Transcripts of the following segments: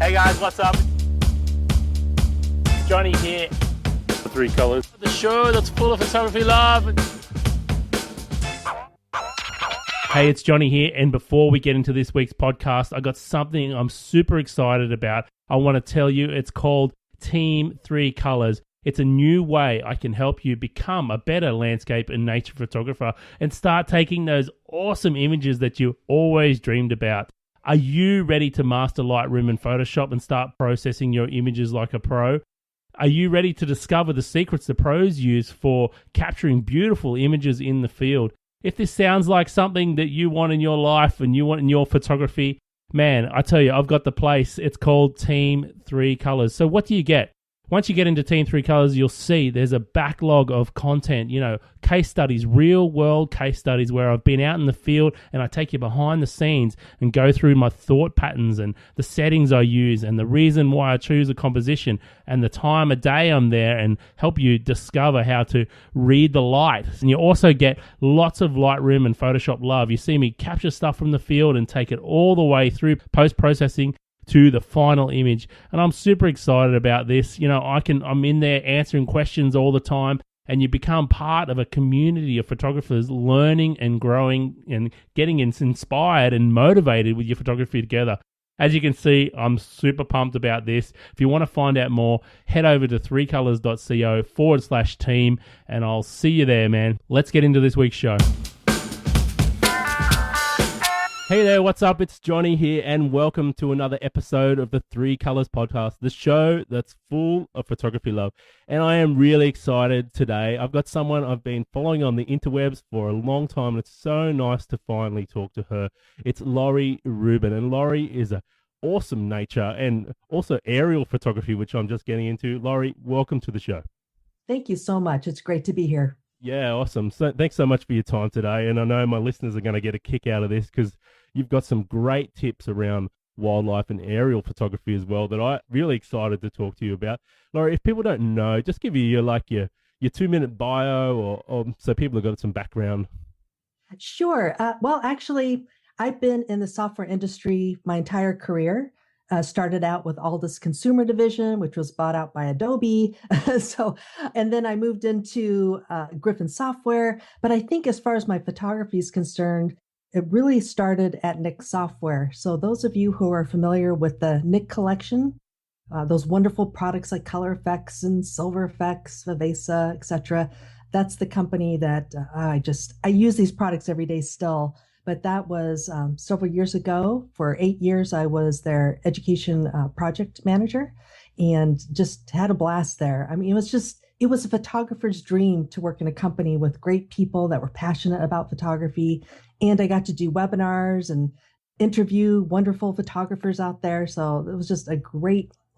Hey guys, what's up? Johnny here. The Three Colors. The show that's full of photography love. Hey, it's Johnny here, and before we get into this week's podcast, I got something I'm super excited about. I want to tell you, it's called Team Three Colors. It's a new way I can help you become a better landscape and nature photographer and start taking those awesome images that you always dreamed about. Are you ready to master Lightroom and Photoshop and start processing your images like a pro? Are you ready to discover the secrets the pros use for capturing beautiful images in the field? If this sounds like something that you want in your life and you want in your photography, man, I tell you, I've got the place. It's called Team Three Colors. So what do you get? Once you get into Team Three Colors, you'll see there's a backlog of content, case studies, real world case studies where I've been out in the field and I take you behind the scenes and go through my thought patterns and the settings I use and the reason why I choose a composition and the time of day I'm there and help you discover how to read the light. And you also get lots of Lightroom and Photoshop love. You see me capture stuff from the field and take it all the way through post-processing to the final image. And I'm super excited about this. I'm in there answering questions all the time, and you become part of a community of photographers learning and growing and getting inspired and motivated with your photography together. As you can see, I'm super pumped about this. If you want to find out more, head over to threecolors.co/team, and I'll see you there, man. Let's get into this week's show. Hey there, what's up? It's Johnny here, and welcome to another episode of the Three Colors podcast, the show that's full of photography love. And I am really excited today. I've got someone I've been following on the interwebs for a long time, and it's so nice to finally talk to her. It's Laurie Rubin, and Laurie is an awesome nature and also aerial photography, which I'm just getting into. Laurie, welcome to the show. Thank you so much. It's great to be here. Yeah, awesome. So thanks so much for your time today. And I know my listeners are going to get a kick out of this because you've got some great tips around wildlife and aerial photography as well that I'm really excited to talk to you about. Laurie, if people don't know, just give you your 2-minute bio or so people have got some background. Sure. Well, actually, I've been in the software industry my entire career. Started out with Aldus Consumer Division, which was bought out by Adobe. And then I moved into Griffin Software. But I think as far as my photography is concerned, it really started at Nik Software. So those of you who are familiar with the Nik collection, those wonderful products like Color Effects and Silver Effects, Vivesa, etc., that's the company that I use these products every day still. But that was several years ago. For 8 years, I was their education project manager and just had a blast there. I mean, it was a photographer's dream to work in a company with great people that were passionate about photography. And I got to do webinars and interview wonderful photographers out there. So it was just a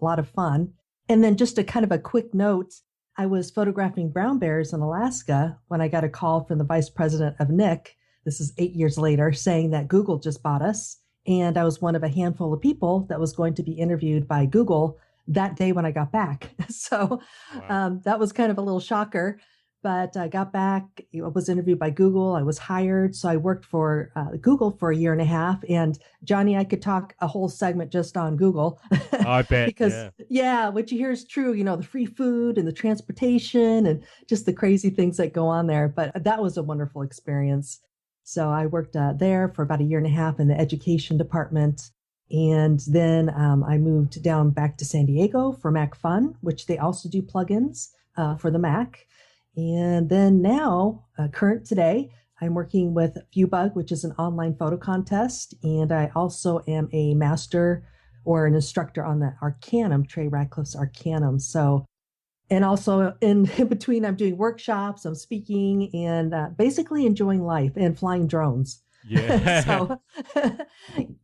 lot of fun. And then just a quick note, I was photographing brown bears in Alaska when I got a call from the vice president of Nik. This is 8 years later, saying that Google just bought us. And I was one of a handful of people that was going to be interviewed by Google that day when I got back. So wow. That was kind of a little shocker. But I got back, I was interviewed by Google. I was hired. So I worked for Google for 1.5 years. And Johnny, I could talk a whole segment just on Google. I bet. Because, what you hear is true, the free food and the transportation and just the crazy things that go on there. But that was a wonderful experience. So I worked there for about 1.5 years in the education department. And then I moved down back to San Diego for Mac Fun, which they also do plugins for the Mac. And then now, current today, I'm working with ViewBug, which is an online photo contest. And I also am a master or an instructor on the Arcanum, Trey Radcliffe's Arcanum. So, and also in between, I'm doing workshops, I'm speaking, and basically enjoying life and flying drones. Yeah. So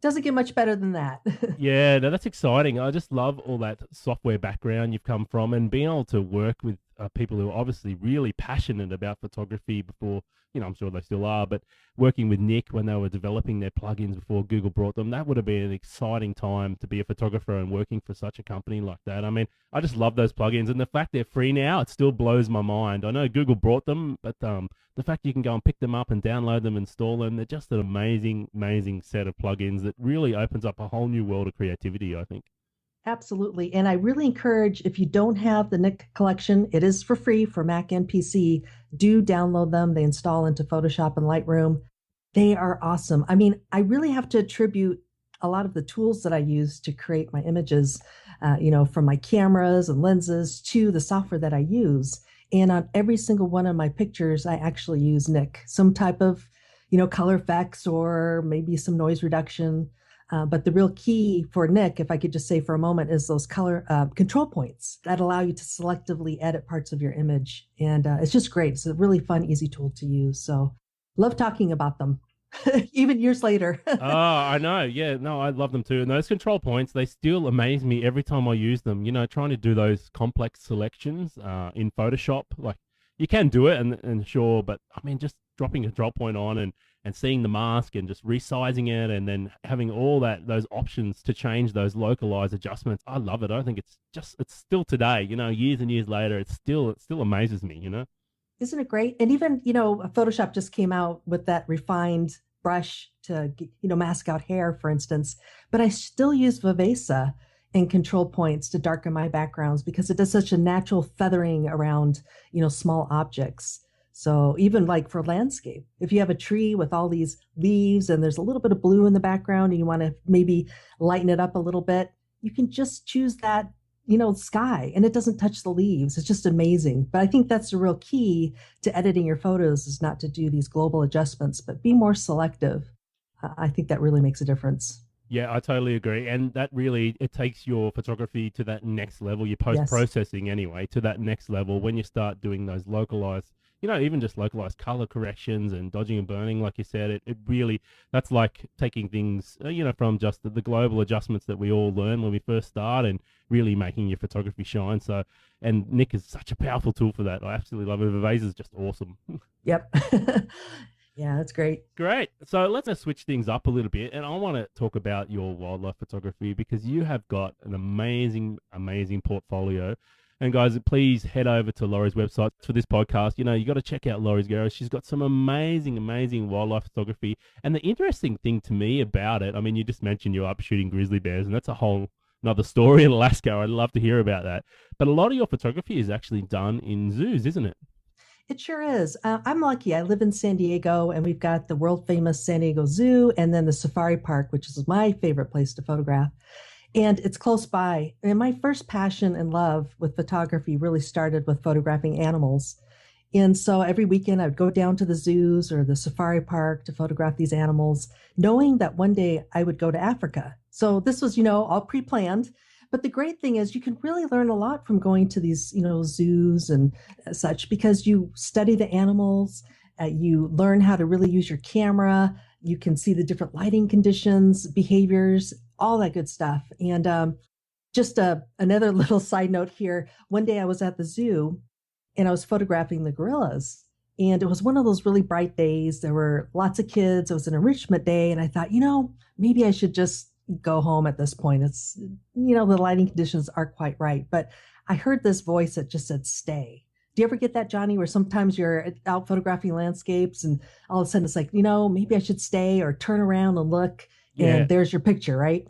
doesn't get much better than that. Yeah, no, that's exciting. I just love all that software background you've come from and being able to work with people who are obviously really passionate about photography before, I'm sure they still are, but working with Nik when they were developing their plugins before Google brought them, that would have been an exciting time to be a photographer and working for such a company like that. I mean, I just love those plugins, and the fact they're free now, it still blows my mind. I know Google brought them, but the fact you can go and pick them up and download them, install them, they're just an amazing, amazing set of plugins that really opens up a whole new world of creativity, I think. Absolutely. And I really encourage, if you don't have the Nick collection, it is for free for Mac and PC. Do download them. They install into Photoshop and Lightroom. They are awesome. I mean, I really have to attribute a lot of the tools that I use to create my images, from my cameras and lenses to the software that I use. And on every single one of my pictures, I actually use Nick, some type of, color effects or maybe some noise reduction. But the real key for Nick, if I could just say for a moment, is those color control points that allow you to selectively edit parts of your image. And it's just great. It's a really fun, easy tool to use. So love talking about them, even years later. Oh, I know. Yeah, no, I love them too. And those control points, they still amaze me every time I use them. Trying to do those complex selections in Photoshop, like you can do it and sure, but I mean, just dropping a control point on and seeing the mask and just resizing it and then having all those options to change those localized adjustments. I love it. I think it's still today, years and years later, it still amazes me. Isn't it great? And even, Photoshop just came out with that refined brush to, mask out hair, for instance. But I still use Vivesa and control points to darken my backgrounds because it does such a natural feathering around, small objects. So even like for landscape, if you have a tree with all these leaves and there's a little bit of blue in the background and you want to maybe lighten it up a little bit, you can just choose that sky and it doesn't touch the leaves. It's just amazing. But I think that's the real key to editing your photos is not to do these global adjustments, but be more selective. I think that really makes a difference. Yeah, I totally agree. And that really, it takes your photography to that next level, your Yes. post-processing anyway, to that next level when you start doing those localized, even just localized color corrections and dodging and burning, like you said, it really, that's like taking things, from just the global adjustments that we all learn when we first start and really making your photography shine. So, and Nick is such a powerful tool for that. I absolutely love it. Viveza is just awesome. Yep. Yeah, that's great. Great. So let's switch things up a little bit. And I want to talk about your wildlife photography because you have got an amazing, amazing portfolio. And guys, please head over to Laurie's website for this podcast. You got to check out Laurie's Garage. She's got some amazing, amazing wildlife photography. And the interesting thing to me about it, I mean, you just mentioned you're up shooting grizzly bears, and that's a whole another story in Alaska. I'd love to hear about that. But a lot of your photography is actually done in zoos, isn't it? It sure is. I'm lucky. I live in San Diego, and we've got the world famous San Diego Zoo and then the Safari Park, which is my favorite place to photograph. And it's close by. And my first passion and love with photography really started with photographing animals. And so every weekend I would go down to the zoos or the safari park to photograph these animals, knowing that one day I would go to Africa. So this was, all pre-planned. But the great thing is you can really learn a lot from going to these, zoos and such because you study the animals, you learn how to really use your camera, you can see the different lighting conditions, behaviors, all that good stuff. And just another little side note here, one day I was at the zoo and I was photographing the gorillas. And it was one of those really bright days. There were lots of kids. It was an enrichment day. And I thought, maybe I should just go home at this point. It's, the lighting conditions aren't quite right. But I heard this voice that just said, stay. Do you ever get that, Johny, where sometimes you're out photographing landscapes and all of a sudden it's like, maybe I should stay or turn around and look. And there's your picture, right?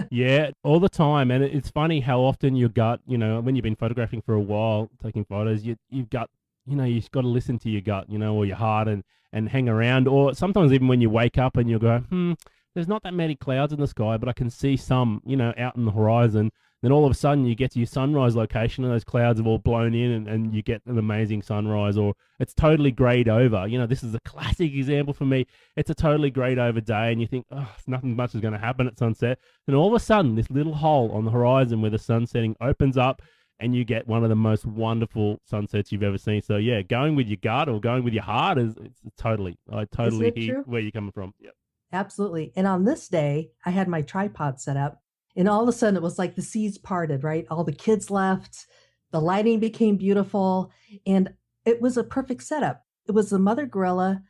Yeah, all the time. And it's funny how often your gut, when you've been photographing for a while, taking photos, you've got, you've got to listen to your gut, or your heart and hang around. Or sometimes even when you wake up and you go, there's not that many clouds in the sky, but I can see some, out in the horizon. Then all of a sudden you get to your sunrise location and those clouds have all blown in and you get an amazing sunrise, or it's totally grayed over. This is a classic example for me. It's a totally grayed over day and you think, nothing much is going to happen at sunset. And all of a sudden this little hole on the horizon where the sun's setting opens up and you get one of the most wonderful sunsets you've ever seen. So yeah, going with your gut or going with your heart I totally hear where you're coming from. Yep. Absolutely. And on this day, I had my tripod set up. And all of a sudden, it was like the seas parted, right? All the kids left, the lighting became beautiful, and it was a perfect setup. It was the mother gorilla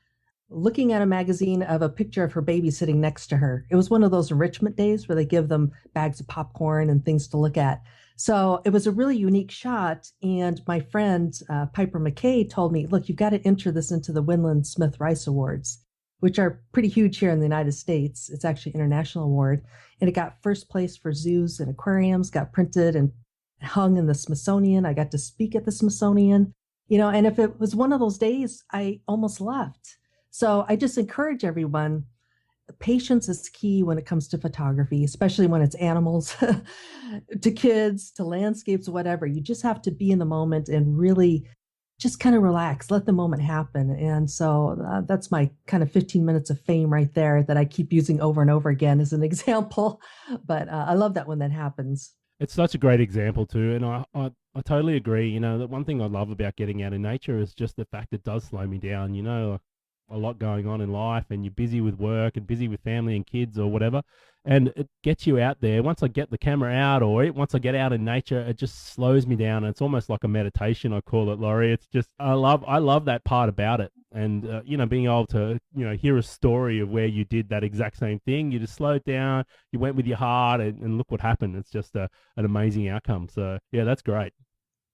looking at a magazine of a picture of her baby sitting next to her. It was one of those enrichment days where they give them bags of popcorn and things to look at. So it was a really unique shot. And my friend, Piper McKay, told me, look, you've got to enter this into the Winland Smith Rice Awards. which are pretty huge here in the United States. It's actually an international award. And it got first place for zoos and aquariums, got printed and hung in the Smithsonian. I got to speak at the Smithsonian, and if it was one of those days, I almost left. So I just encourage everyone, patience is key when it comes to photography, especially when it's animals to kids, to landscapes, whatever. You just have to be in the moment and really just kind of relax, let the moment happen. And so that's my kind of 15 minutes of fame right there that I keep using over and over again as an example. But I love that when that happens. It's such a great example too, and I totally agree. The one thing I love about getting out in nature is just the fact it does slow me down. A lot going on in life, and you're busy with work and busy with family and kids or whatever, and it gets you out there. Once I get the camera out, or once I get out in nature, it just slows me down. And it's almost like a meditation, I call it, Laurie. It's just I love that part about it, and being able to hear a story of where you did that exact same thing. You just slowed down, you went with your heart, and look what happened. It's just an amazing outcome. So yeah, that's great.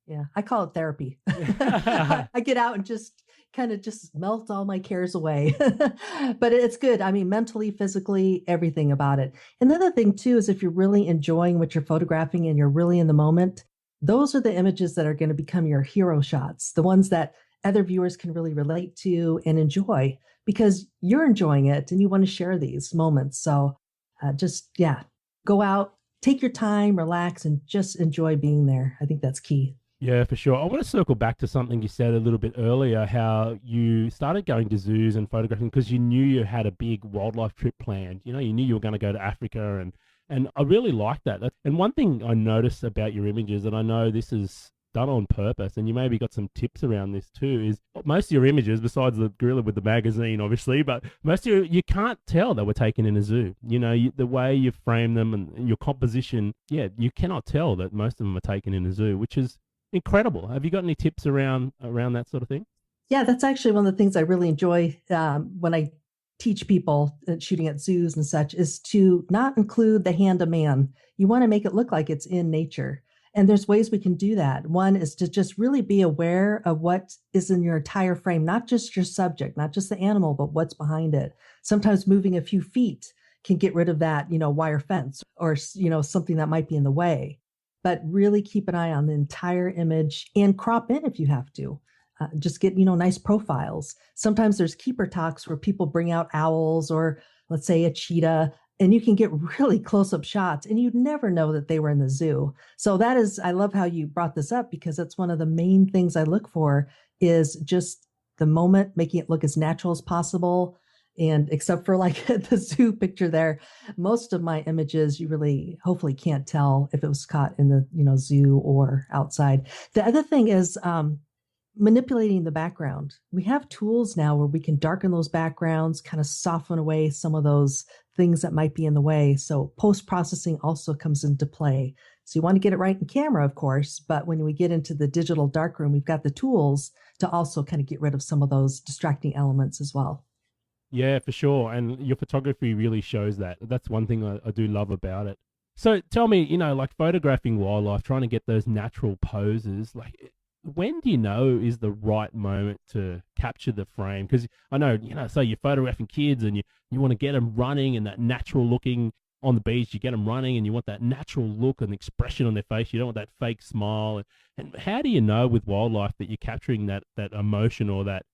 Yeah, I call it therapy. I get out and just kind of just melt all my cares away. But it's good. I mean, mentally, physically, everything about it. And the other thing too is if you're really enjoying what you're photographing and you're really in the moment, those are the images that are going to become your hero shots, the ones that other viewers can really relate to and enjoy because you're enjoying it and you want to share these moments. So yeah, go out, take your time, relax, and just enjoy being there. I think that's key. Yeah, for sure. I want to circle back to something you said a little bit earlier, how you started going to zoos and photographing because you knew you had a big wildlife trip planned. You knew you were going to go to Africa, and I really like that. And one thing I noticed about your images, and I know this is done on purpose, and you maybe got some tips around this too, is most of your images, besides the gorilla with the magazine, obviously, but most of you can't tell they were taken in a zoo. The way you frame them and your composition, yeah, you cannot tell that most of them are taken in a zoo, which is incredible. Have you got any tips around that sort of thing? Yeah, that's actually one of the things I really enjoy when I teach people shooting at zoos and such is to not include the hand of man. You want to make it look like it's in nature. And there's ways we can do that. One is to just really be aware of what is in your entire frame, not just your subject, not just the animal, but what's behind it. Sometimes moving a few feet can get rid of that, wire fence or, something that might be in the way. But really keep an eye on the entire image and crop in if you have to. Just get, nice profiles. Sometimes there's keeper talks where people bring out owls or let's say a cheetah, and you can get really close-up shots and you'd never know that they were in the zoo. So I love how you brought this up because that's one of the main things I look for is just the moment, making it look as natural as possible. And except for like the zoo picture there, most of my images, you really hopefully can't tell if it was caught in the, zoo or outside. The other thing is manipulating the background. We have tools now where we can darken those backgrounds, kind of soften away some of those things that might be in the way. So post-processing also comes into play. So you want to get it right in camera, of course, but when we get into the digital darkroom, we've got the tools to also kind of get rid of some of those distracting elements as well. Yeah, for sure. And your photography really shows that. That's one thing I do love about it. So tell me, like photographing wildlife, trying to get those natural poses, like when do you know is the right moment to capture the frame? Because I know, say you're photographing kids and you want to get them running and that natural looking on the beach, you get them running and you want that natural look and expression on their face. You don't want that fake smile. And how do you know with wildlife that you're capturing that emotion or that,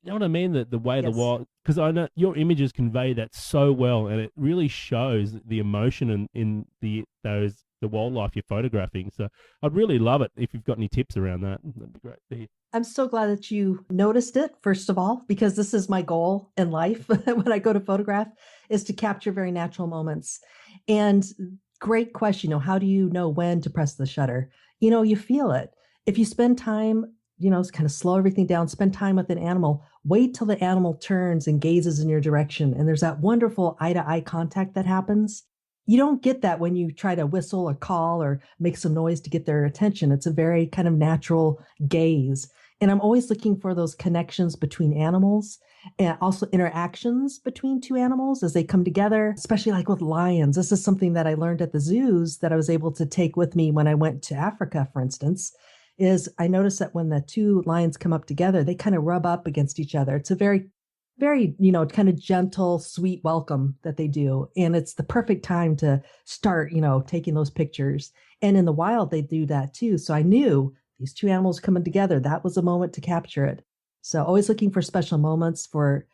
you know what I mean? The way Yes. the wild, because I know your images convey that so well, and it really shows the emotion in the wildlife you're photographing. So I'd really love it if you've got any tips around that. That'd be great to hear. I'm so glad that you noticed it, first of all, because this is my goal in life when I go to photograph is to capture very natural moments. And great question, how do you know when to press the shutter? You feel it. If you spend time, kind of slow everything down, spend time with an animal, wait till the animal turns and gazes in your direction. And there's that wonderful eye-to-eye contact that happens. You don't get that when you try to whistle or call or make some noise to get their attention. It's a very kind of natural gaze. And I'm always looking for those connections between animals and also interactions between two animals as they come together, especially like with lions. This is something that I learned at the zoos that I was able to take with me when I went to Africa, for instance, is I noticed that when the two lions come up together, they kind of rub up against each other. It's a very very, kind of gentle, sweet welcome that they do. And it's the perfect time to start, taking those pictures. And in the wild, they do that too. So I knew these two animals coming together, that was a moment to capture it. So always looking for special moments, for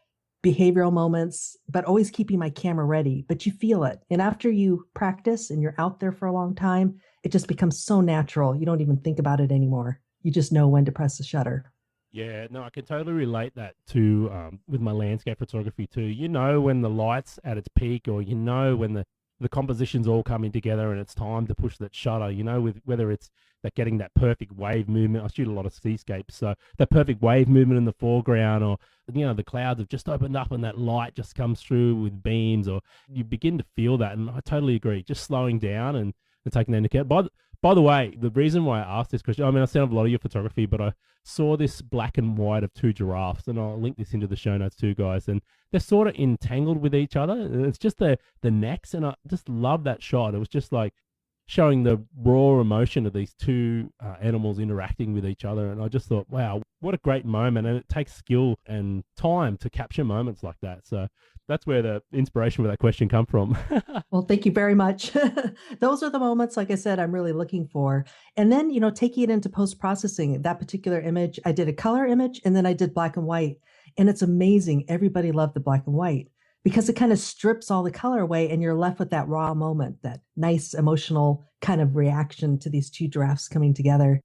behavioral moments, but always keeping my camera ready. But you feel it. And after you practice and you're out there for a long time, it just becomes so natural. You don't even think about it anymore. You just know when to press the shutter. Yeah, no, I can totally relate that to with my landscape photography too. You know when the light's at its peak, or you know when the composition's all coming together and it's time to push that shutter. You know, with whether it's that getting that perfect wave movement. I shoot a lot of seascapes, so that perfect wave movement in the foreground, or the clouds have just opened up and that light just comes through with beams, or you begin to feel that. And I totally agree. Just slowing down and taking that into account. By the way, the reason why I asked this question, I mean, I've seen a lot of your photography, but I saw this black and white of two giraffes, and I'll link this into the show notes too, guys. And they're sort of entangled with each other. And it's just the necks, and I just love that shot. It was just like showing the raw emotion of these two animals interacting with each other. And I just thought, wow, what a great moment. And it takes skill and time to capture moments like that. So that's where the inspiration for that question come from. Well, thank you very much. Those are the moments, like I said, I'm really looking for. And then, taking it into post-processing, that particular image, I did a color image and then I did black and white. And it's amazing. Everybody loved the black and white because it kind of strips all the color away and you're left with that raw moment, that nice emotional kind of reaction to these two giraffes coming together.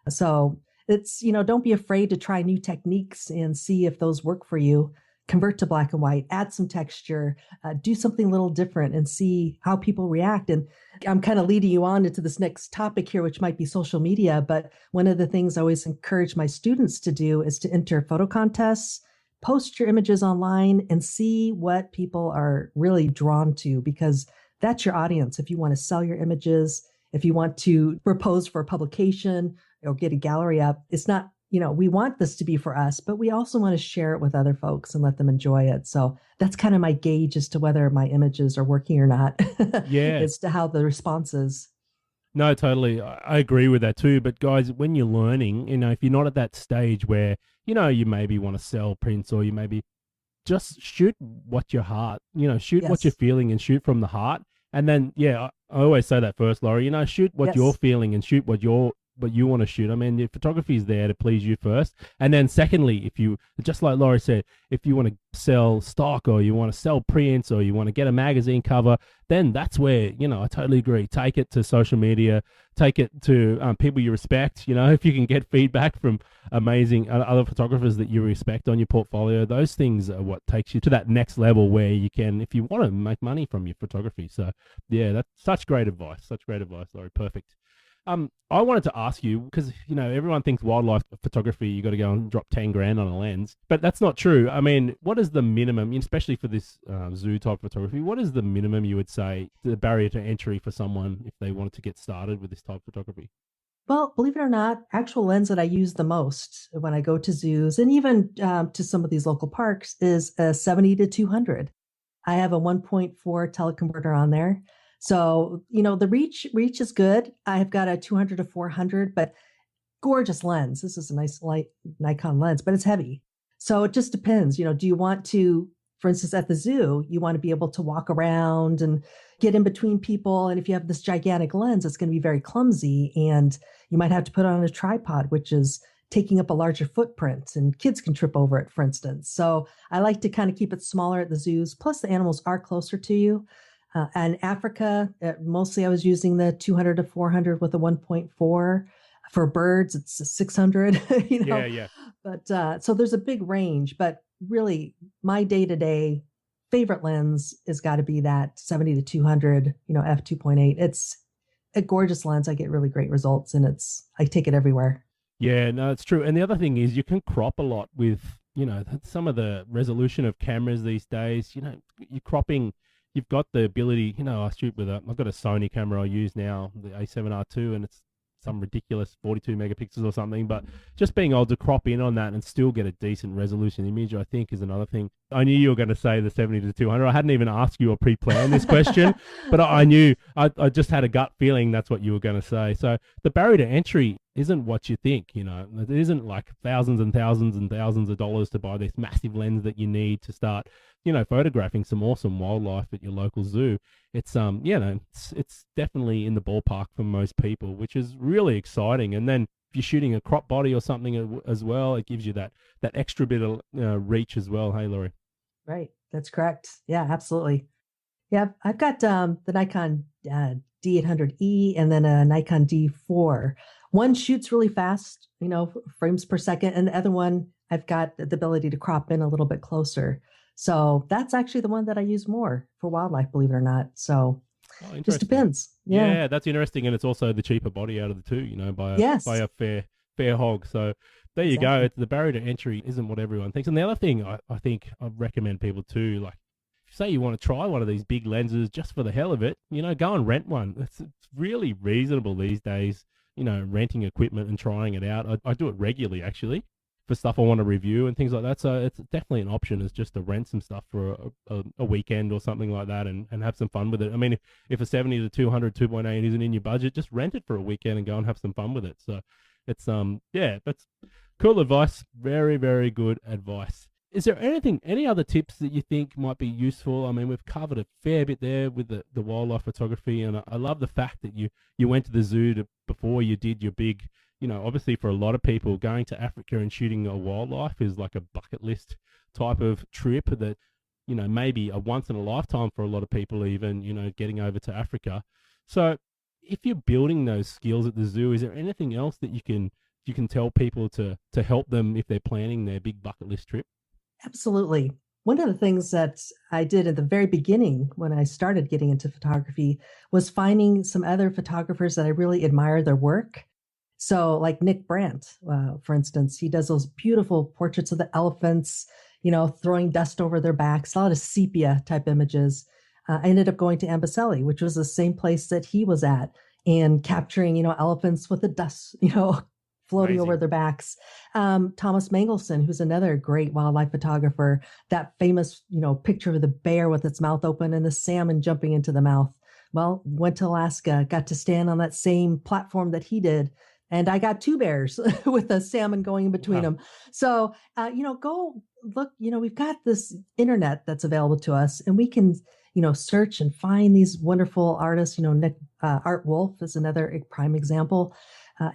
So it's, don't be afraid to try new techniques and see if those work for you. Convert to black and white, add some texture, do something a little different and see how people react. And I'm kind of leading you on into this next topic here, which might be social media. But one of the things I always encourage my students to do is to enter photo contests, post your images online and see what people are really drawn to, because that's your audience. If you want to sell your images, if you want to propose for a publication or get a gallery up, it's not, we want this to be for us, but we also want to share it with other folks and let them enjoy it. So that's kind of my gauge as to whether my images are working or not. Yeah. As to how the response is. No, totally. I agree with that too. But guys, when you're learning, if you're not at that stage where, you maybe want to sell prints, or you maybe just shoot what your heart, shoot what you're feeling and shoot from the heart. And then, I always say that first, Laurie, shoot what you're feeling and shoot what you want to shoot. I mean, your photography is there to please you first. And then secondly, if you, just like Laurie said, if you want to sell stock, or you want to sell prints, or you want to get a magazine cover, then that's where, I totally agree. Take it to social media, take it to people you respect. If you can get feedback from amazing other photographers that you respect on your portfolio, those things are what takes you to that next level where you can, if you want to make money from your photography. So yeah, that's such great advice, Laurie. Perfect. I wanted to ask you, because, everyone thinks wildlife photography, you got to go and drop 10 grand on a lens, but that's not true. I mean, what is the minimum, especially for this zoo type photography, what is the minimum you would say, the barrier to entry for someone if they wanted to get started with this type of photography? Well, believe it or not, actual lens that I use the most when I go to zoos and even to some of these local parks is a 70 to 200. I have a 1.4 teleconverter on there. So, the reach is good. I've got a 200 to 400, but gorgeous lens. This is a nice light Nikon lens, but it's heavy. So it just depends. Do you want to, for instance, at the zoo, you want to be able to walk around and get in between people. And if you have this gigantic lens, it's going to be very clumsy. And you might have to put it on a tripod, which is taking up a larger footprint, and kids can trip over it, for instance. So I like to kind of keep it smaller at the zoos. Plus the animals are closer to you. And Africa, mostly I was using the 200 to 400 with a 1.4. For birds, it's a 600, Yeah. But so there's a big range, but really my day-to-day favorite lens has got to be that 70 to 200, f2.8. It's a gorgeous lens. I get really great results, and I take it everywhere. Yeah, no, it's true. And the other thing is you can crop a lot with, some of the resolution of cameras these days. You're cropping. You've got the ability, I shoot with I've got a Sony camera I use now, the A7R2, and it's some ridiculous 42 megapixels or something, but just being able to crop in on that and still get a decent resolution image, I think, is another thing. I knew you were going to say the 70 to 200. I hadn't even asked you or pre-planned this question, but I knew, I just had a gut feeling that's what you were going to say. So the barrier to entry, isn't what you think. It isn't like thousands and thousands and thousands of dollars to buy this massive lens that you need to start, photographing some awesome wildlife at your local zoo. It's definitely in the ballpark for most people, which is really exciting. And then if you're shooting a crop body or something as well, it gives you that extra bit of reach as well. Hey, Laurie. Right. That's correct. Yeah, absolutely. Yeah, I've got the Nikon D800E and then a Nikon D4. One shoots really fast, frames per second, and the other one I've got the ability to crop in a little bit closer. So that's actually the one that I use more for wildlife, believe it or not. So just depends. Yeah, that's interesting, and it's also the cheaper body out of the two, by a fair hog. So there you go. The barrier to entry isn't what everyone thinks. And the other thing I think I'd recommend people too, like, say you want to try one of these big lenses just for the hell of it, go and rent one. It's really reasonable these days, renting equipment and trying it out. I do it regularly, actually, for stuff I want to review and things like that. So it's definitely an option, is just to rent some stuff for a weekend or something like that and have some fun with it. I mean, if a 70 to 200 2.8 isn't in your budget, just rent it for a weekend and go and have some fun with it. So it's, that's cool advice. Very, very good advice. Is there any other tips that you think might be useful? I mean, we've covered a fair bit there with the wildlife photography, and I love the fact that you went to the zoo before you did your big, obviously for a lot of people, going to Africa and shooting a wildlife is like a bucket list type of trip that, maybe a once in a lifetime for a lot of people even, getting over to Africa. So if you're building those skills at the zoo, is there anything else that you can tell people to help them if they're planning their big bucket list trip? Absolutely. One of the things that I did at the very beginning when I started getting into photography was finding some other photographers that I really admire their work. So like Nick Brandt, for instance, he does those beautiful portraits of the elephants, throwing dust over their backs, a lot of sepia type images. I ended up going to Amboseli, which was the same place that he was at, and capturing, elephants with the dust, floating over their backs. Thomas Mangelson, who's another great wildlife photographer, that famous, picture of the bear with its mouth open and the salmon jumping into the mouth. Well, went to Alaska, got to stand on that same platform that he did. And I got two bears with a salmon going in between them. So, go look, we've got this internet that's available to us, and we can, search and find these wonderful artists. Nick Art Wolf is another prime example.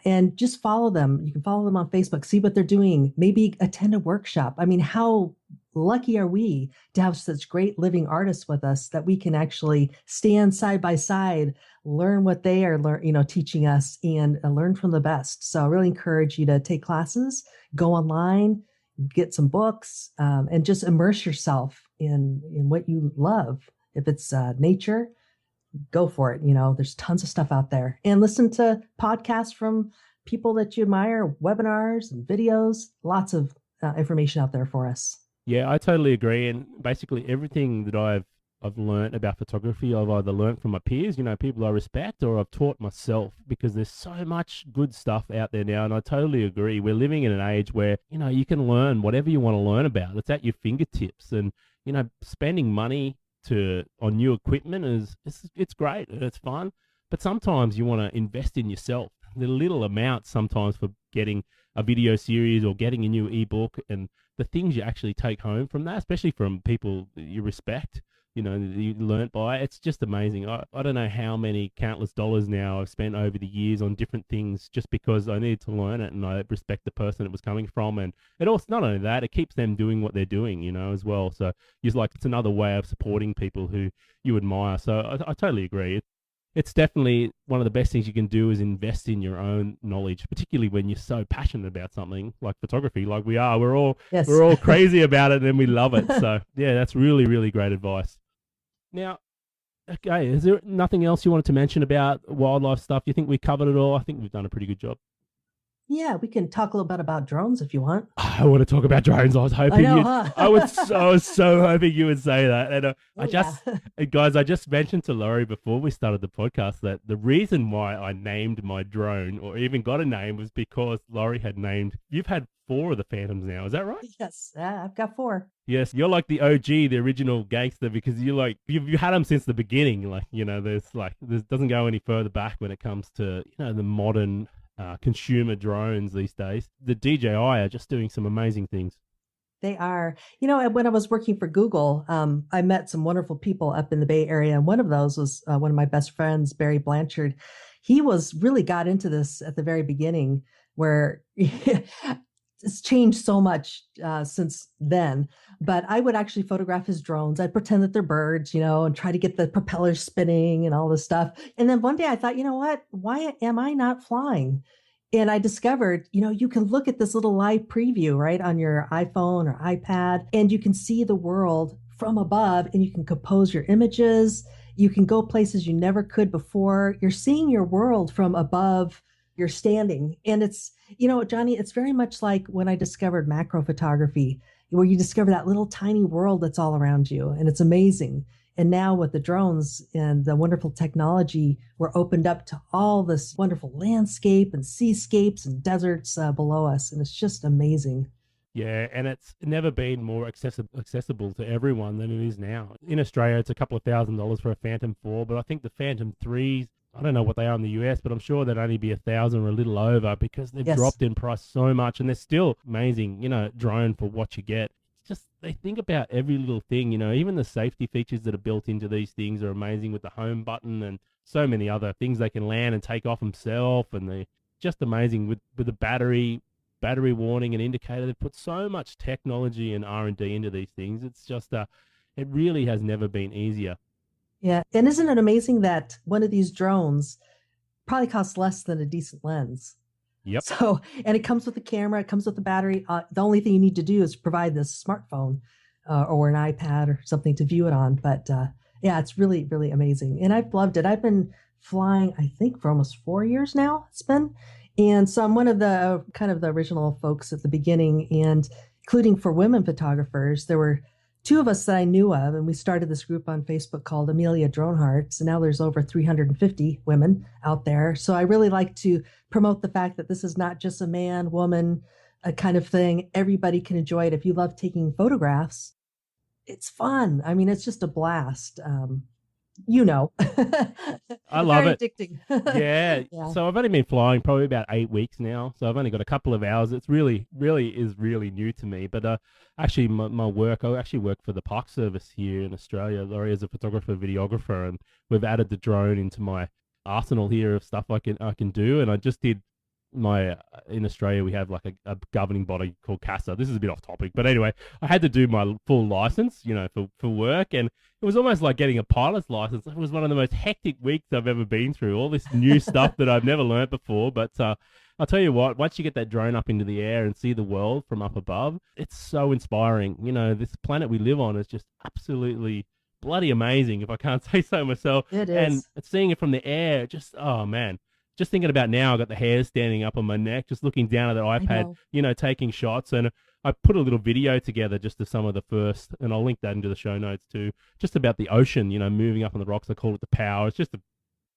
And just follow them. You can follow them on Facebook, see what they're doing, maybe attend a workshop. I mean, how lucky are we to have such great living artists with us that we can actually stand side by side, learn what they are teaching us, and learn from the best. So I really encourage you to take classes, go online, get some books, and just immerse yourself in what you love. If it's nature, go for it. There's tons of stuff out there, and listen to podcasts from people that you admire, webinars and videos, lots of information out there for us. Yeah, I totally agree. And basically everything that I've learned about photography, I've either learned from my peers, people I respect, or I've taught myself, because there's so much good stuff out there now. And I totally agree. We're living in an age where, you can learn whatever you want to learn about. It's at your fingertips, and, spending money on new equipment it's great and it's fun, but sometimes you want to invest in yourself. The little amounts sometimes for getting a video series or getting a new ebook, and the things you actually take home from that, especially from people that you respect, you learnt by. It's just amazing. I don't know how many countless dollars now I've spent over the years on different things just because I needed to learn it and I respect the person it was coming from. And it also, not only that, it keeps them doing what they're doing, as well. So it's another way of supporting people who you admire. So I totally agree. It's definitely one of the best things you can do is invest in your own knowledge, particularly when you're so passionate about something like photography, like we are. We're all crazy about it and we love it. So yeah, that's really, really great advice. Now, okay, is there nothing else you wanted to mention about wildlife stuff? You think we covered it all? I think we've done a pretty good job. Yeah, we can talk a little bit about drones if you want. I want to talk about drones. I was hoping I was so hoping you would say that. And guys, I just mentioned to Laurie before we started the podcast that the reason why I named my drone, or even got a name, was because Laurie had you've had 4 of the Phantoms now. Is that right? Yes, I've got 4. Yes, you're like the OG, the original gangster, because you've had them since the beginning. There doesn't go any further back when it comes to the modern consumer drones these days. The DJI are just doing some amazing things. They are. When I was working for Google, I met some wonderful people up in the Bay Area. And one of those was one of my best friends, Barry Blanchard. He was really got into this at the very beginning, where it's changed so much since then. But I would actually photograph his drones. I'd pretend that they're birds, and try to get the propellers spinning and all this stuff. And then one day I thought, you know what? Why am I not flying? And I discovered, you can look at this little live preview, right, on your iPhone or iPad, and you can see the world from above and you can compose your images. You can go places you never could before. You're seeing your world from above. You're standing. And it's, Johny, it's very much like when I discovered macro photography, where you discover that little tiny world that's all around you. And it's amazing. And now with the drones and the wonderful technology, we're opened up to all this wonderful landscape and seascapes and deserts below us. And it's just amazing. Yeah, and it's never been more accessible to everyone than it is now. In Australia, it's a couple of $1,000s for a Phantom 4, but I think the Phantom 3s, I don't know what they are in the US, but I'm sure they'd only be 1,000 or a little over because they've dropped in price so much, and they're still amazing, drone for what you get. Just they think about every little thing, even the safety features that are built into these things are amazing with the home button and so many other things they can land and take off themselves, and they just amazing with the battery warning and indicator. They've put so much technology and R&D into these things. It's just it really has never been easier. Yeah, and isn't it amazing that one of these drones probably costs less than a decent lens? Yep. So, and it comes with the camera, it comes with the battery. The only thing you need to do is provide this smartphone or an iPad or something to view it on. But yeah, it's really, really amazing. And I've loved it. I've been flying, I think, for almost 4 years now. It's been. And so I'm one of the kind of the original folks at the beginning, and including for women photographers, there were two of us that I knew of, and we started this group on Facebook called Amelia Drone Hearts, and now there's over 350 women out there. So I really like to promote the fact that this is not just a man, woman, a kind of thing. Everybody can enjoy it. If you love taking photographs, it's fun. I mean, it's just a blast. I love very it. Addicting. Yeah. So I've only been flying probably about 8 weeks now. So I've only got a couple of hours. It's really new to me. But actually, my work, I actually work for the Park Service here in Australia, Laurie, as a photographer, videographer, and we've added the drone into my arsenal here of stuff I can do. And I just did in Australia, we have like a governing body called CASA. This is a bit off topic, but anyway, I had to do my full license, for work, and it was almost like getting a pilot's license. It was one of the most hectic weeks I've ever been through. All this new stuff that I've never learned before, but I'll tell you what, once you get that drone up into the air and see the world from up above, it's so inspiring. This planet we live on is just absolutely bloody amazing, if I can't say so myself. It is. And seeing it from the air, just, oh man. Just thinking about now, I got the hairs standing up on my neck, just looking down at the iPad, taking shots. And I put a little video together just of some of the first, and I'll link that into the show notes too, just about the ocean, moving up on the rocks. I call it the power. It's just,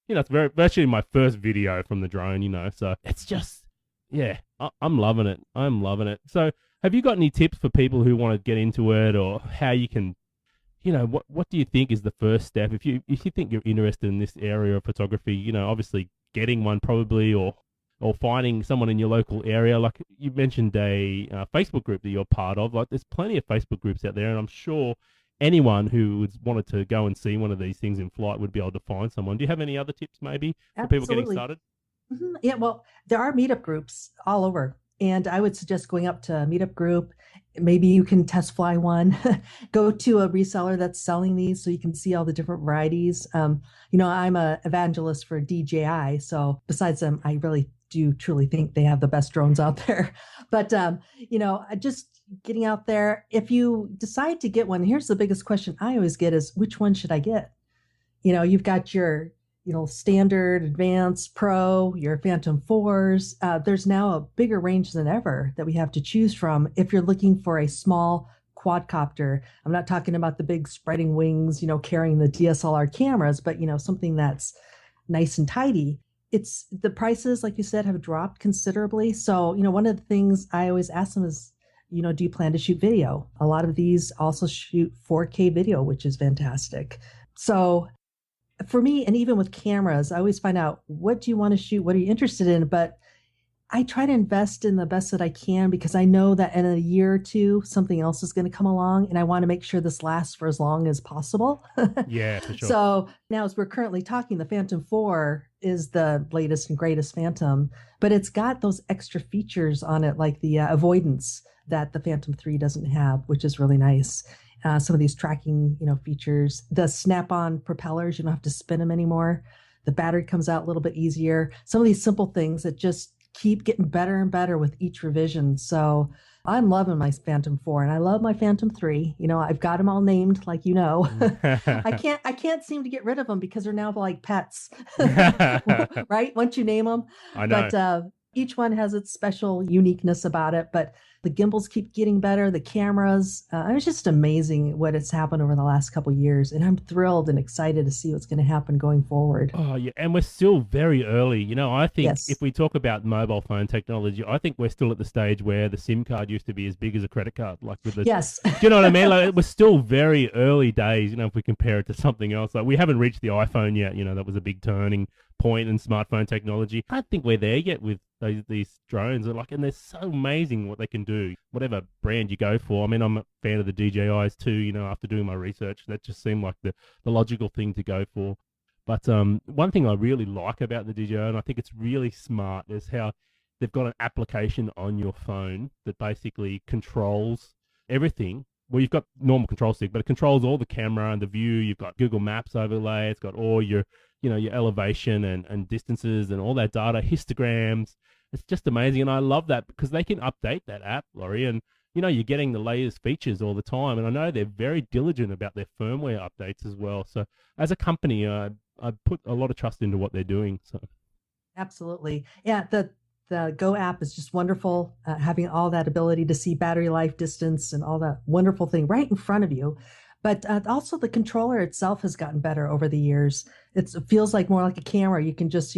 it's virtually my first video from the drone, so it's just, yeah, I'm loving it. I'm loving it. So have you got any tips for people who want to get into it, or how you can, what do you think is the first step? If you think you're interested in this area of photography, obviously getting one probably, or finding someone in your local area. Like you mentioned a Facebook group that you're part of. Like there's plenty of Facebook groups out there, and I'm sure anyone who wanted to go and see one of these things in flight would be able to find someone. Do you have any other tips maybe for people getting started? Mm-hmm. Yeah, well, there are meetup groups all over, and I would suggest going up to a meetup group. Maybe you can test fly one, go to a reseller that's selling these so you can see all the different varieties. I'm an evangelist for DJI. So besides them, I really do truly think they have the best drones out there. But, just getting out there, if you decide to get one, here's the biggest question I always get is, which one should I get? You've got your standard, advanced, pro, your Phantom 4s. There's now a bigger range than ever that we have to choose from if you're looking for a small quadcopter. I'm not talking about the big spreading wings, carrying the DSLR cameras, but, something that's nice and tidy. It's the prices, like you said, have dropped considerably. So, one of the things I always ask them is, do you plan to shoot video? A lot of these also shoot 4K video, which is fantastic. So for me, and even with cameras, I always find out, what do you want to shoot? What are you interested in? But I try to invest in the best that I can because I know that in a year or two, something else is going to come along and I want to make sure this lasts for as long as possible. Yeah, for sure. So now, as we're currently talking, the Phantom 4 is the latest and greatest Phantom, but it's got those extra features on it, like the avoidance that the Phantom 3 doesn't have, which is really nice. Some of these tracking, features, the snap-on propellers, you don't have to spin them anymore. The battery comes out a little bit easier. Some of these simple things that just keep getting better and better with each revision. So I'm loving my Phantom 4 and I love my Phantom 3. I've got them all named, like I can't seem to get rid of them because they're now like pets. Right? Once you name them. I know. But each one has its special uniqueness about it, but the gimbals keep getting better, the cameras. It's just amazing what has happened over the last couple of years, and I'm thrilled and excited to see what's going to happen going forward. Oh, yeah, and we're still very early. I think Yes. if we talk about mobile phone technology, I think we're still at the stage where the SIM card used to be as big as a credit card, like with the. Yes. Do you know what I mean? Like, we're still very early days. If we compare it to something else, like we haven't reached the iPhone yet. That was a big turning point in smartphone technology. I don't think we're there yet with these drones. And they're so amazing what they can do. Whatever brand you go for. I mean, I'm a fan of the DJIs too. After doing my research, that just seemed like the logical thing to go for. But one thing I really like about the DJI, and I think it's really smart, is how they've got an application on your phone that basically controls everything. Well, you've got normal control stick, but it controls all the camera and the view. You've got Google Maps overlay. It's got all your elevation and distances and all that data, histograms. It's just amazing. And I love that because they can update that app, Laurie, and you're getting the latest features all the time. And I know they're very diligent about their firmware updates as well. So as a company, I put a lot of trust into what they're doing. So Absolutely. Yeah, the Go app is just wonderful, having all that ability to see battery life, distance, and all that wonderful thing right in front of you. But also the controller itself has gotten better over the years. It feels like more like a camera. You can just,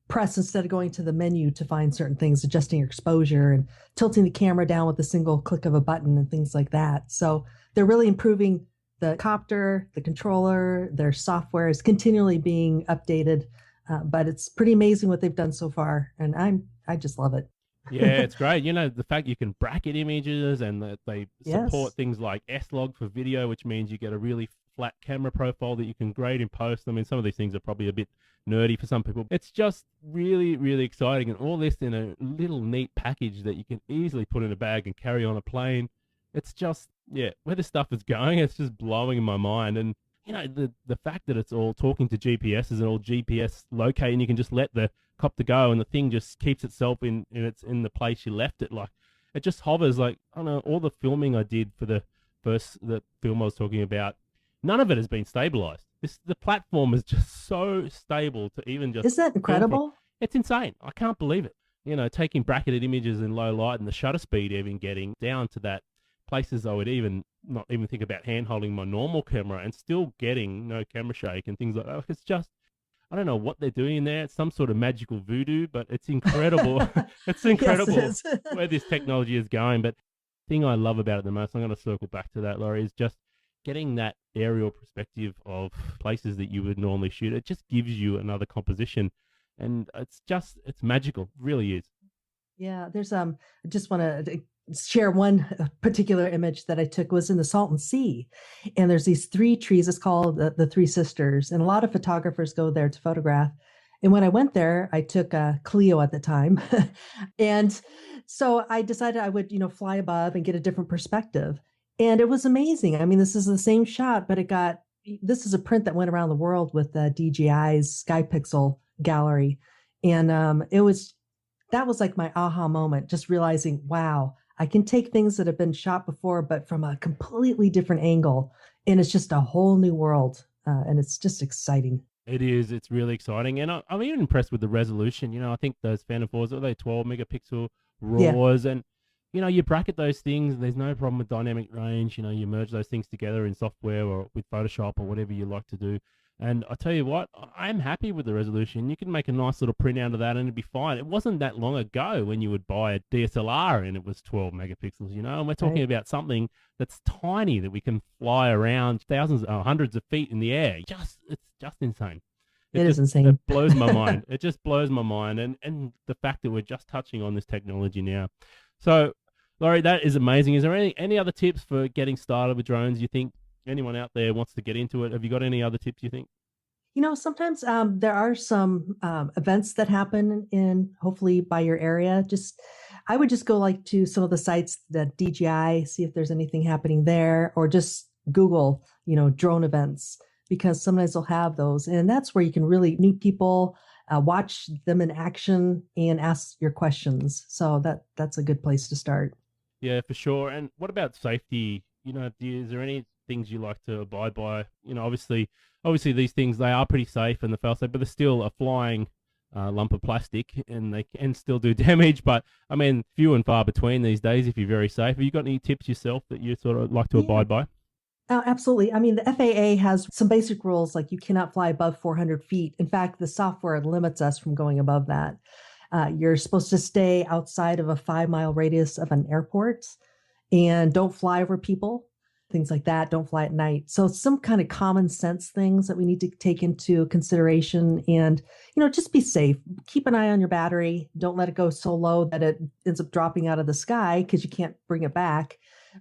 press instead of going to the menu to find certain things, adjusting your exposure and tilting the camera down with a single click of a button and things like that. So they're really improving the copter, the controller, their software is continually being updated. But it's pretty amazing what they've done so far. And I just love it. yeah, it's great. The fact you can bracket images and that they support Yes. things like S-Log for video, which means you get a really flat camera profile that you can grade in post. I mean, some of these things are probably a bit nerdy for some people. It's just really, really exciting. And all this in a little neat package that you can easily put in a bag and carry on a plane. It's just, yeah, where this stuff is going, it's just blowing my mind. And, the fact that it's all talking to GPSs and all GPS locate, and you can just let the copter go and the thing just keeps itself in the place you left it. Like, it just hovers. Like, I don't know, all the filming I did for the film I was talking about, none of it has been stabilized. The platform is just so stable to even just. Isn't that incredible? It's insane. I can't believe it. Taking bracketed images in low light and the shutter speed even getting down to that places I would even not even think about hand holding my normal camera and still getting no camera shake and things like that. It's just, I don't know what they're doing there. It's some sort of magical voodoo, but it's incredible. It's incredible Yes, it is. where this technology is going. But the thing I love about it the most, I'm going to circle back to that, Laurie, is just getting that aerial perspective of places that you would normally shoot. It just gives you another composition. And it's magical. It really is. Yeah, I just want to share one particular image that I took was in the Salton Sea. And there's these three trees. It's called the Three Sisters. And a lot of photographers go there to photograph. And when I went there, I took a Clio at the time. And so I decided I would, fly above and get a different perspective. And it was amazing. I mean, this is the same shot, but this is a print that went around the world with DJI's Sky Pixel gallery. And that was like my aha moment, just realizing, wow, I can take things that have been shot before, but from a completely different angle. And it's just a whole new world. And it's just exciting. It is. It's really exciting. And I'm even impressed with the resolution. I think those Phantom 4s, are they 12 megapixel Yeah. RAWs? And, you bracket those things. There's no problem with dynamic range. You merge those things together in software or with Photoshop or whatever you like to do. And I tell you what, I'm happy with the resolution. You can make a nice little print out of that and it'd be fine. It wasn't that long ago when you would buy a DSLR and it was 12 megapixels, and we're talking about something that's tiny that we can fly around thousands or hundreds of feet in the air. It's just insane. It is it insane. blows my mind. It just blows my mind, and the fact that we're just touching on this technology now. So, Laurie, that is amazing. Is there any other tips for getting started with drones? You think anyone out there wants to get into it? Have you got any other tips? You think? Sometimes there are some events that happen in hopefully by your area. I would just go like to some of the sites that DJI, see if there's anything happening there, or just Google, drone events, because sometimes they'll have those. And that's where you can really meet people, watch them in action and ask your questions. So that's a good place to start. Yeah, for sure. And what about safety? Is there any things you like to abide by? Obviously these things, they are pretty safe and the fail safe, but they're still a flying lump of plastic and they can still do damage. But I mean, few and far between these days if you're very safe. Have you got any tips yourself that you sort of like to Yeah. abide by? Absolutely. I mean, the FAA has some basic rules like you cannot fly above 400 feet. In fact, the software limits us from going above that. You're supposed to stay outside of a 5-mile radius of an airport and don't fly over people, things like that. Don't fly at night. So some kind of common sense things that we need to take into consideration and, just be safe. Keep an eye on your battery. Don't let it go so low that it ends up dropping out of the sky because you can't bring it back.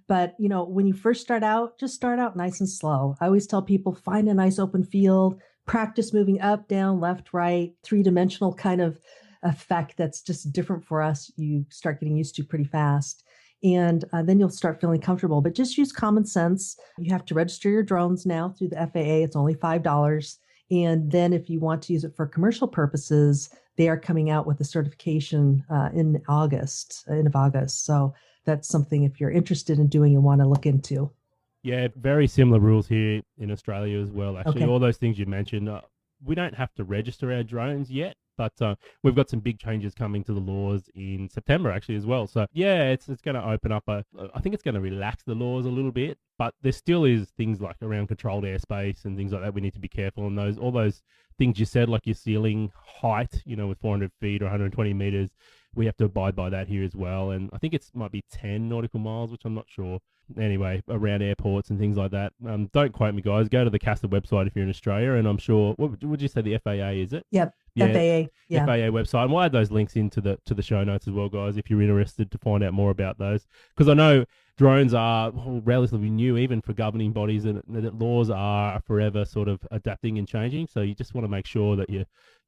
But, when you first start out, just start out nice and slow. I always tell people find a nice open field, practice moving up, down, left, right, three-dimensional kind of effect that's just different for us. You start getting used to pretty fast. And then you'll start feeling comfortable. But just use common sense. You have to register your drones now through the FAA. It's only $5. And then if you want to use it for commercial purposes, they are coming out with a certification in August, end of August. So that's something if you're interested in doing and want to look into. Yeah, very similar rules here in Australia as well. Actually, Okay. all those things you mentioned, we don't have to register our drones yet, but we've got some big changes coming to the laws in September actually as well. So yeah, it's going to open up I think it's going to relax the laws a little bit, but there still is things like around controlled airspace and things like that we need to be careful. And all those things you said, like your ceiling height, with 400 feet or 120 meters, we have to abide by that here as well. And I think it might be 10 nautical miles, which I'm not sure. Anyway, around airports and things like that. Don't quote me, guys. Go to the CASA website if you're in Australia, and I'm sure. What would you say? The FAA, is it? Yep. Yeah, FAA. Yeah. FAA website. And we'll add those links into the show notes as well, guys, if you're interested to find out more about those. Because I know drones are relatively new, even for governing bodies, and the laws are forever sort of adapting and changing. So you just want to make sure that you're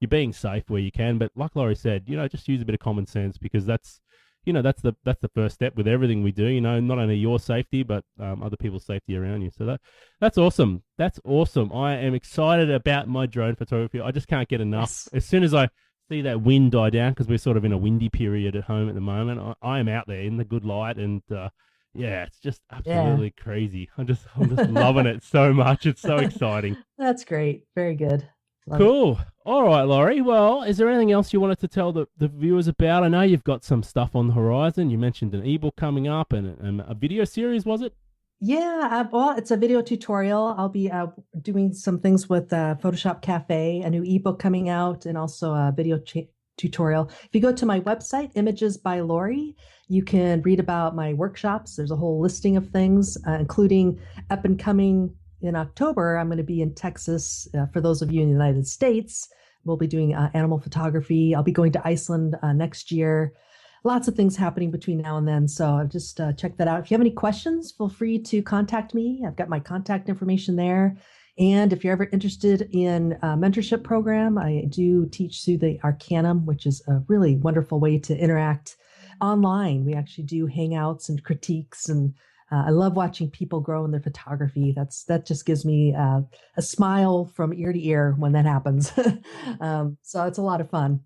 being safe where you can. But like Laurie said, just use a bit of common sense because that's the first step with everything we do. Not only your safety but other people's safety around you. So that's awesome. That's awesome. I am excited about my drone photography. I just can't get enough. Yes. As soon as I see that wind die down, because we're sort of in a windy period at home at the moment, I am out there in the good light, and yeah, it's just absolutely crazy. I'm just loving it so much. It's so exciting. That's great. Very good. Love Cool. All right, Laurie. Well, is there anything else you wanted to tell the viewers about? I know you've got some stuff on the horizon. You mentioned an ebook coming up and a video series, was it? Yeah, well, it's a video tutorial. I'll be doing some things with Photoshop Cafe, a new ebook coming out, and also a video tutorial. If you go to my website, Images by Laurie, you can read about my workshops. There's a whole listing of things, including up and coming in October. I'm going to be in Texas. For those of you in the United States, we'll be doing animal photography. I'll be going to Iceland next year. Lots of things happening between now and then. So just check that out. If you have any questions, feel free to contact me. I've got my contact information there. And if you're ever interested in a mentorship program, I do teach through the Arcanum, which is a really wonderful way to interact online. We actually do hangouts and critiques, and I love watching people grow in their photography. That just gives me a smile from ear to ear when that happens. So it's a lot of fun.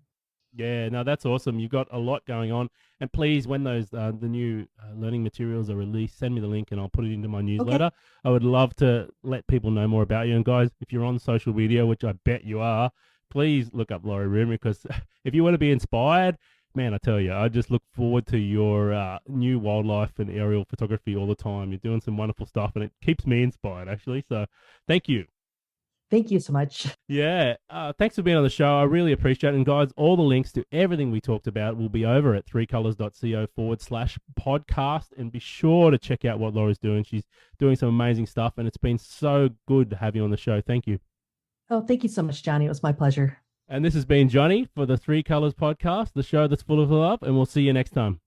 Yeah, no, that's awesome. You've got a lot going on. And please, when those the new learning materials are released, send me the link and I'll put it into my newsletter. Okay. I would love to let people know more about you. And guys, if you're on social media, which I bet you are, please look up Laurie Rubin, because if you want to be inspired, man, I tell you, I just look forward to your new wildlife and aerial photography all the time. You're doing some wonderful stuff and it keeps me inspired, actually. So thank you. Thank you so much. Yeah. Thanks for being on the show. I really appreciate it. And guys, all the links to everything we talked about will be over at 3colors.co/podcast. And be sure to check out what Laura's doing. She's doing some amazing stuff. And it's been so good to have you on the show. Thank you. Oh, thank you so much, Johny. It was my pleasure. And this has been Johny for the Three Colors Podcast, the show that's full of love, and we'll see you next time.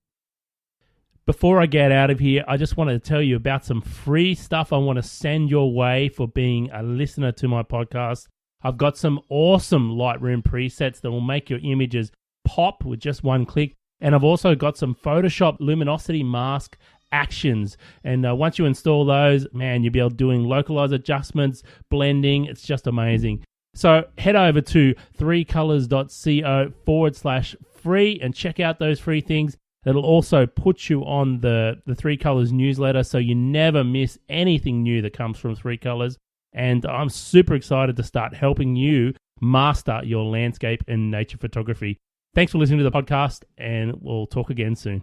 Before I get out of here, I just wanted to tell you about some free stuff I want to send your way for being a listener to my podcast. I've got some awesome Lightroom presets that will make your images pop with just one click. And I've also got some Photoshop luminosity mask actions. And once you install those, man, you'll be able to doing localized adjustments, blending. It's just amazing. So head over to 3colors.co/free and check out those free things. It'll also put you on the Three Colors newsletter so you never miss anything new that comes from Three Colors. And I'm super excited to start helping you master your landscape and nature photography. Thanks for listening to the podcast, and we'll talk again soon.